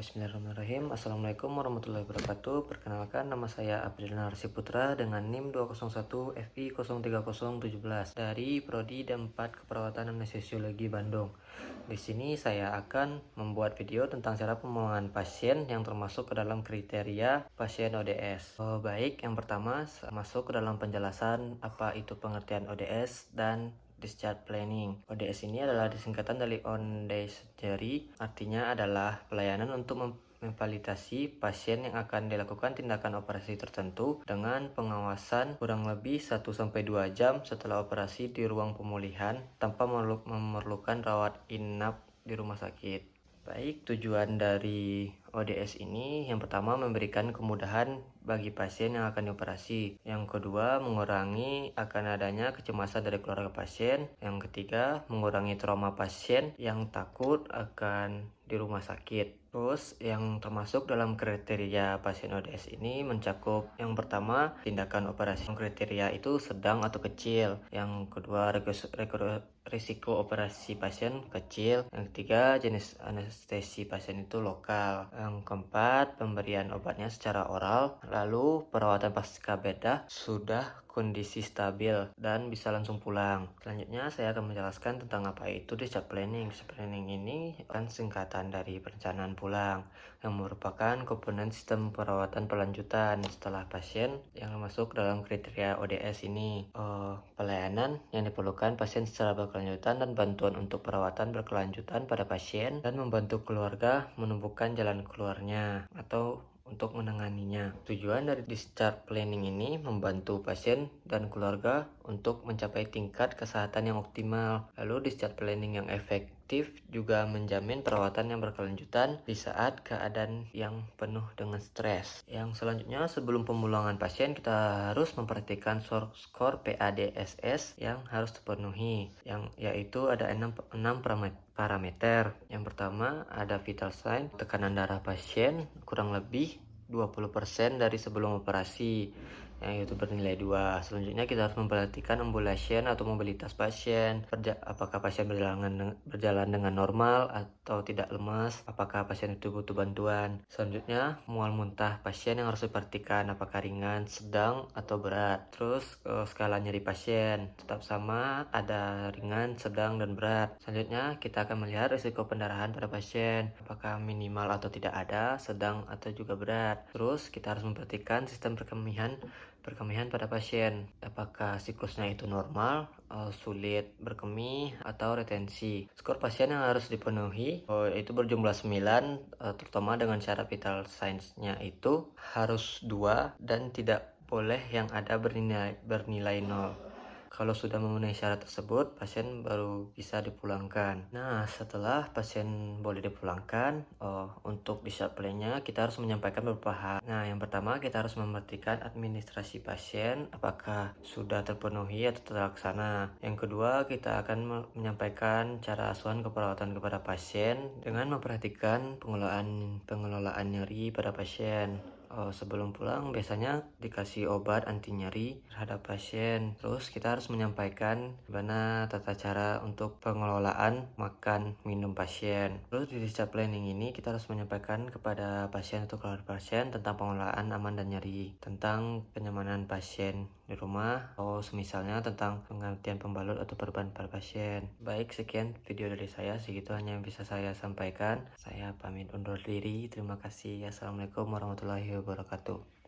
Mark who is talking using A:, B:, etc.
A: Bismillahirrahmanirrahim. Assalamualaikum warahmatullahi wabarakatuh. Perkenalkan, nama saya Abdilnar Siputra dengan NIM 201 FI 03017 dari Prodi D4 Keperawatan dan Anestesiologi Bandung. Di sini saya akan membuat video tentang cara pemulangan pasien yang termasuk ke dalam kriteria pasien ODS. Baik, yang pertama masuk ke dalam penjelasan apa itu pengertian ODS dan discharge planning. ODS ini adalah disingkatan dari on day surgery, artinya adalah pelayanan untuk memvalidasi pasien yang akan dilakukan tindakan operasi tertentu dengan pengawasan kurang lebih 1-2 jam setelah operasi di ruang pemulihan tanpa memerlukan rawat inap di rumah sakit. Baik, tujuan dari ODS ini yang pertama memberikan kemudahan bagi pasien yang akan dioperasi. Yang kedua, mengurangi akan adanya kecemasan dari keluarga pasien. Yang ketiga, mengurangi trauma pasien yang takut akan di rumah sakit. Terus yang termasuk dalam kriteria pasien ODS ini mencakup yang pertama tindakan operasi. Kriteria itu sedang atau kecil. Yang kedua risiko operasi pasien kecil. Yang ketiga jenis anestesi pasien itu lokal. Yang keempat pemberian obatnya secara oral. Lalu perawatan pasca bedah sudah kondisi stabil dan bisa langsung pulang. Selanjutnya saya akan menjelaskan tentang apa itu discharge planning. Discharge planning ini kan singkatan dari perencanaan pulang yang merupakan komponen sistem perawatan pelanjutan setelah pasien yang masuk dalam kriteria ODS ini. Pelayanan yang diperlukan pasien secara berkelanjutan dan bantuan untuk perawatan berkelanjutan pada pasien dan membantu keluarga menemukan jalan keluarnya atau untuk menanganinya. Tujuan dari discharge planning ini membantu pasien dan keluarga untuk mencapai tingkat kesehatan yang optimal. Lalu discharge planning yang efektif juga menjamin perawatan yang berkelanjutan di saat keadaan yang penuh dengan stres. Yang selanjutnya, sebelum pemulangan pasien kita harus memperhatikan skor PADSS yang harus terpenuhi, yang yaitu ada 6 parameter. Yang pertama ada vital sign, tekanan darah pasien kurang lebih 20% dari sebelum operasi, yang itu bernilai 2. Selanjutnya kita harus memperhatikan ambulation atau mobilitas pasien, apakah pasien berjalan dengan normal atau tidak lemas, apakah pasien itu butuh bantuan. Selanjutnya mual muntah pasien yang harus diperhatikan, apakah ringan, sedang atau berat. Terus skala nyeri pasien tetap sama, ada ringan, sedang dan berat. Selanjutnya kita akan melihat risiko pendarahan pada pasien, apakah minimal atau tidak ada, sedang atau juga berat. Terus kita harus memperhatikan sistem perkemihan pada pasien, apakah siklusnya itu normal, sulit berkemih atau retensi. Skor pasien yang harus dipenuhi itu berjumlah 9, terutama dengan syarat vital signs-nya itu harus 2 dan tidak boleh yang ada bernilai 0. Kalau sudah memenuhi syarat tersebut, pasien baru bisa dipulangkan. Nah, setelah pasien boleh dipulangkan, untuk discharge plan-nya kita harus menyampaikan beberapa hal. Nah, yang pertama kita harus memperhatikan administrasi pasien, apakah sudah terpenuhi atau terlaksana. Yang kedua, kita akan menyampaikan cara asuhan keperawatan kepada pasien dengan memperhatikan pengelolaan nyeri pada pasien. Sebelum pulang biasanya dikasih obat anti nyeri terhadap pasien. Terus kita harus menyampaikan bagaimana tata cara untuk pengelolaan makan minum pasien. Terus di discharge planning ini kita harus menyampaikan kepada pasien atau keluarga pasien tentang pengelolaan aman dan nyeri, tentang kenyamanan pasien di rumah, atau semisalnya tentang penggantian pembalut atau perban pada pasien. Baik, sekian video dari saya, segitu hanya yang bisa saya sampaikan. Saya pamit undur diri. Terima kasih. Assalamualaikum warahmatullahi wabarakatuh.